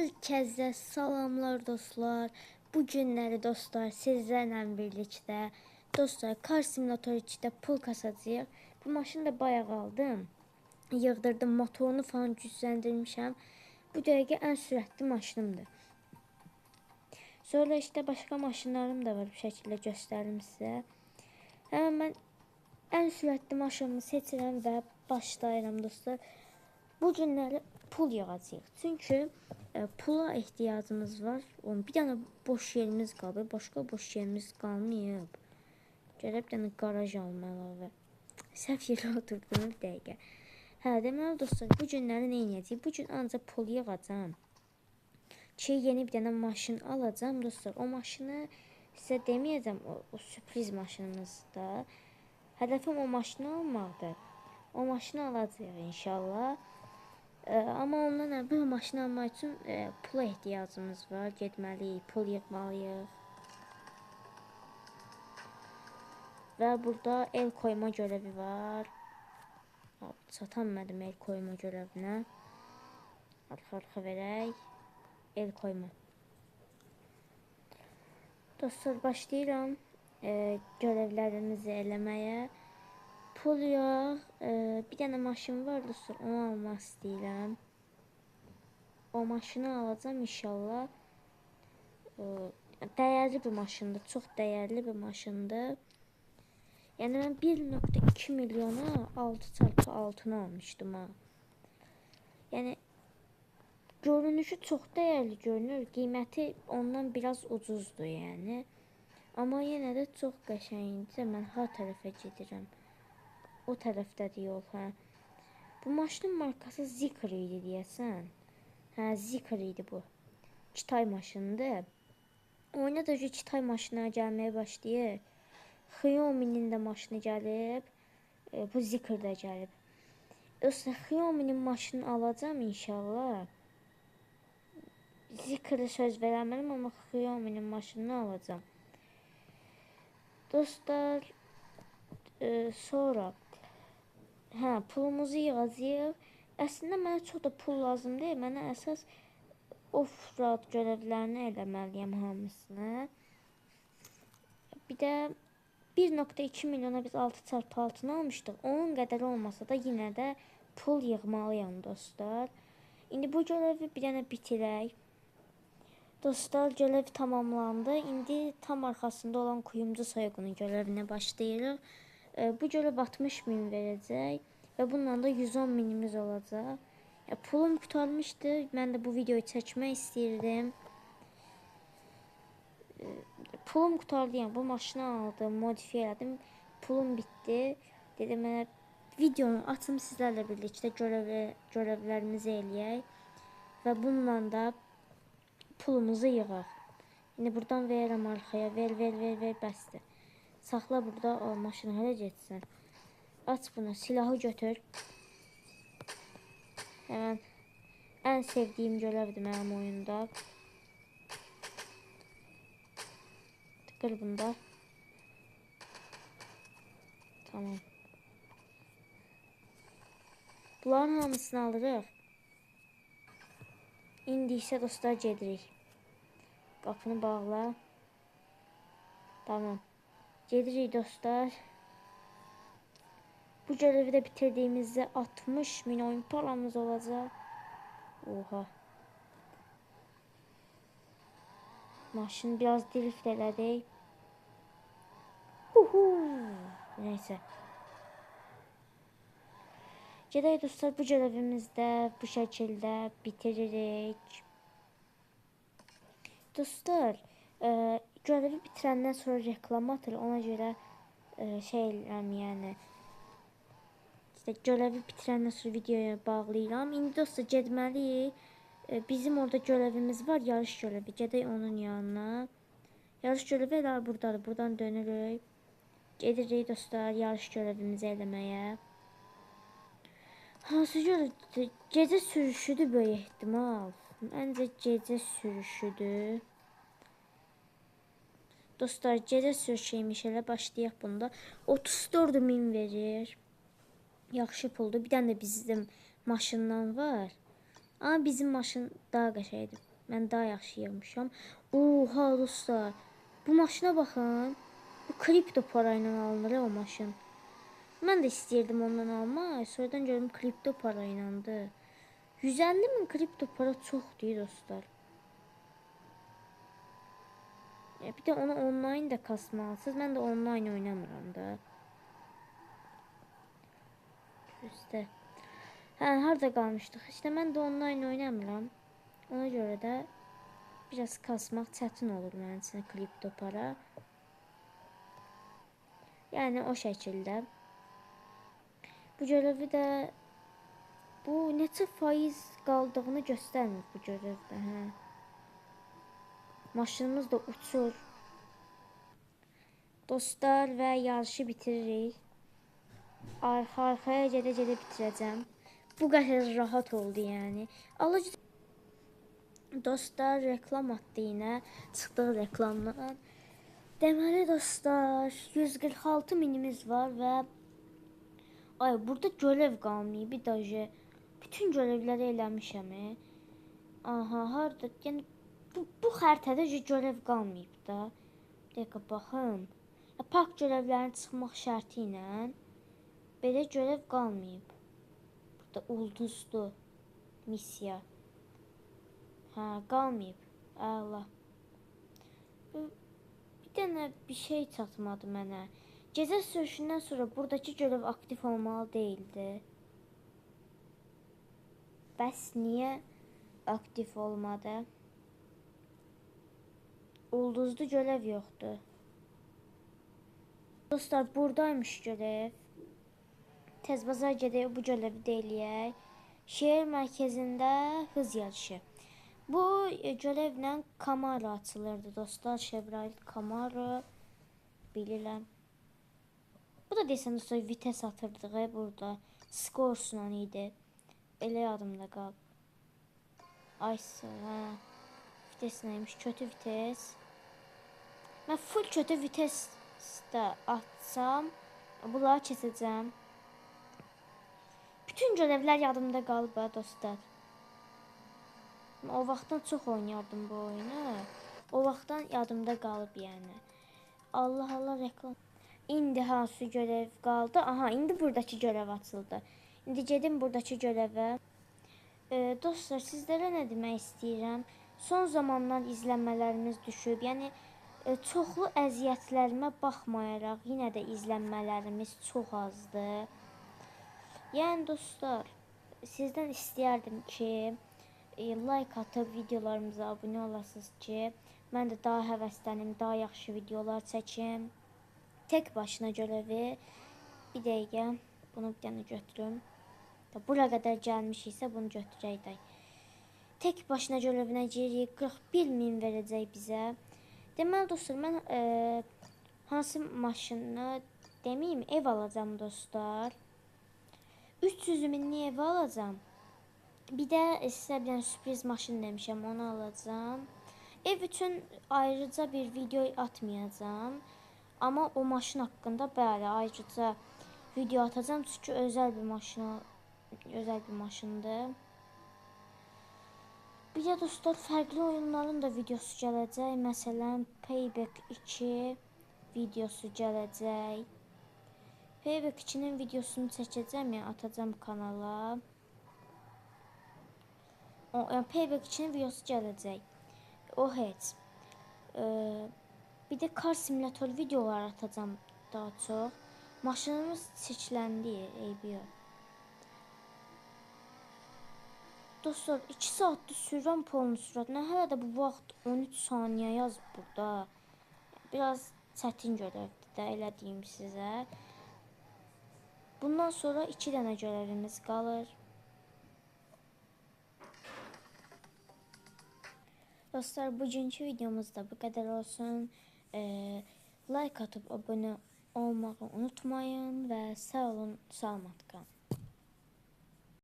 Herkese salamlar dostlar. Bu günləri dostlar sizlərlə birlikdə dostlar Car Simulator 2-də pul kasacağıq. Bu maşını da bayağı aldım. Yığdırdım, motorunu falan gücləndirmişəm. Bu dəqiqə ən sürətli maşınımdır. Sonra işte başqa maşınlarım da var, bu şəkildə göstərim sizə. Həmin mən ən sürətli maşınımı seçirəm və başlayıram dostlar. Bu günləri pul yığacağıq. Çünki pula ehtiyacımız var. Bir dənə boş yerimiz qalır. Başqa boş yerimiz qalmayıb. Gəlib bir dənə qaraj almalı. Səhv yerə oturdum bir dəqiqə. Hə, deməli dostlar, bu günləri nə edəcəyik? Bu gün ancaq pul yığacağam ki, yeni bir dənə maşın alacağam dostlar. O maşını sizə deməyəcəm, o sürpriz maşınımızda. Hədəfim o maşını almaqdır. O maşını alacağıq inşallah. Amma ondan əvvəl maşını almaq üçün pula ehtiyacımız var. Getməliyik, pul yığmalıyıq. Və burada el koyma görəvi var. Çatanmadım el koyma görəvinə. Arxa verək. El koyma. Dostlar, başlayıram görevlərimizi eləməyə. Pul yox, bir dənə maşın var dostlar, onu almaq istəyirəm. O maşını alacağım inşallah. Dəyərli bir maşındır, çox dəyərli bir maşındır. Yəni mən 1.2 milyona 6x6'ını almışdım ha. Yəni görünüşü çox dəyərli görünür, qiyməti ondan biraz ucuzdur yəni. Amma yenə də çox qəşəngdir. Mən ha tərəfə gedirəm. O tərəfdədir yol, hə. Bu maşının markası Zikr idi deyəsən. Hə, Zikr idi bu. Kitay maşınıdır. Oyuna da Kitay maşınına gəlməyə başlayır. Xiaomi'nin də maşını gəlib. Bu Zikr də gəlib. Dostlar, Xiaomi'nin maşını alacağım inşallah. Zikr'ə söz verəməliyəm, amma Xiaomi'nin maşınını alacağım. Dostlar, sonra pulumuzu yığacağıq. Əslində mənə çox da pul lazım deyil. Mənə əsas off-road görevlərini eləməliyəm hamısını. Bir də 1.2 milyona biz 6x6'ını almışdıq. Onun qədər olmasa da yenə də pul yığmalıyam dostlar. İndi bu görevi bir dənə bitirək. Dostlar, görev tamamlandı. İndi tam arxasında olan kuyumcu soyğunu görevinə başlayırıq. Bu görev 60.000 verəcək və bundan da 110.000'imiz olacaq. Pulum qurtarmışdı. Mən də bu videoyu çəkmək istəyirdim. Pulum qurtardı, yəni bu maşını aldım, modifiyə elədim. Pulum bitdi. Dedim, mənə videonu açım sizlərlə birlikdə görevlərimizi eləyək və bununla da pulumuzu yığaq. İndi buradan verirəm arxaya. Ver, bəsdir. Saxla burada, o maşını hələ getsin. Aç bunu, silahı götür. Hemen ən sevdiyim görevdir mənim oyunda. Tıkır bunda. Tamam. Bunların hamısını alırıq. İndi isə dostlar gedirik. Qapını bağla. Tamam. Gedirik dostlar. Bu görevi de bitirdiğimizde 60.000 oyun paramız olacak. Oha. Maşını biraz drift elədik. Neyse. Gedək dostlar, bu görevimizdə bu şəkildə bitiririk. Dostlar, görevi bitirəndən sonra reklam atır. Ona görə şey eləyirəm, yəni işte görevi bitirəndən sonra videoya bağlayıram. İndi dostlar getməliyik. Bizim orada görevimiz var, yarış görevi. Gedək onun yanına. Yarış görevi elə buradadır. Buradan dönürük. Gedirik dostlar yarış görevimizi eləməyə. Hansı görev? Gecə sürüşüdür böyük ehtimal. Məncə gecə sürüşüdür. Dostlar, gecə sürüşüymüş, elə başlayaq bunda. 34.000 verir. Yaxşı puldur. Bir dənə də bizim maşından var. Amma bizim maşın daha qəşəngdir. Mən daha yaxşı yığmışam. Oha dostlar. Bu maşına baxın. Bu kripto parayla alınır o maşın. Mən də istəyirdim ondan almaq. Sonradan gördüm kripto paraylandı. 150.000 kripto para çoxdur dostlar. Bir də onu online da kasmalısınız. Mən də online oynamıram da. İşte. Harda qalmışdıq? İşte mən də online oynamıram. Ona görə də biraz kasmaq çətin olur mənim üçün kripto para. Yəni o şəkildə. Bu görəvi də bu neçə faiz qaldığını göstərmir bu görəvdə. Maşınımız da uçur. Dostlar və yarışı bitiririk. Arxa-arxaya gedə-gedə bitirəcəm. Bu qədər rahat oldu yəni. Alıcı dostlar reklam atdı yenə. Çıxdıq reklamdan. Deməli dostlar 146 minimiz var və burada görev qalmayıb. Bir daha bütün görevləri eləmişəm. Aha, harda? Yəni bu xəritədə görev qalmayıb da. Bir dəqiqə baxım. Park görevlərinin çıxmaq şərti ilə belə görev qalmayıb. Burada ulduzlu missiya. Qalmayıb. Allah. Bir dənə bir şey çatmadı mənə. Gecə sürüşündən sonra buradakı görev aktif olmalı değildi. Bəs niyə aktif olmadı? Ulduzlu görev yoxdur. Dostlar buradaymış görev. Tez bazar gedək bu görevi də eləyək. Şehir mərkəzində hız yarışı. Bu görevlə Camaro açılırdı dostlar. Chevrolet Camaro. Bilirəm. Bu da desən dostlar vites atırdıq burada. Scores'la idi. Elə yadımda qalıb. Vites neymiş? Kötü vites. Mən full kötü vitesdə atsam bunları keçəcəm. Bütün görevlər yadımda qalıb dostlar. O vaxtdan çox oynayardım bu oyunu. O vaxtdan yadımda qalıb yəni. Allah Allah reklam. İndi hansı görev qaldı? Aha, indi buradakı görev açıldı. İndi gedim buradakı görevə. Dostlar sizlərə nə demək istəyirəm? Son zamanlar izlənmələrimiz düşüb. Yəni çoxlu əziyyətlərimə baxmayaraq yenə də izlənmələrimiz çox azdır. Yəni dostlar, sizdən istəyərdim ki, like atıb videolarımıza abunə olasınız ki, mən də daha həvəsləndim, daha yaxşı videolar çəkim. Tek başına görevi. Bir dəqiqə, bunu bir dənə götürüm. Bura qədər gəlmişiksə bunu götürək. Tek başına görevinə giririk. 41.000 verəcək bizə. Deməli dostlar, mən hansı maşını deməyim, ev alacağım dostlar. 300.000 ev alacağım. Bir də sizə bir dənə sürpriz maşın demişəm, onu alacağım. Ev üçün ayrıca bir video atmayacağım. Amma o maşın haqqında bəli ayrıca video atacağım. Çünki özəl bir maşındır. Bir də dostlar fərqli oyunların da videosu gələcək. Məsələn Payback 2 videosu gələcək. Payback 2'nin videosunu çəkəcəm ya, atacağım kanala. Yəni Payback 2'nin videosu gələcək. O heç. Bir də kar simülatör videolar atacağım daha çox. Maşınımız çirkləndi, eybi yox. Dostlar 2 saatdir sürürəm polun sürətinə. Hələ də bu vaxt 13 saniyə yazıb burada. Biraz çətin görevdir də, elə deyim sizə. Bundan sonra 2 dənə görevimiz qalır. Dostlar bugünkü videomuz da bu qədər olsun. Like atıp abone olmağı unutmayın və sağ olun, salamat qalın.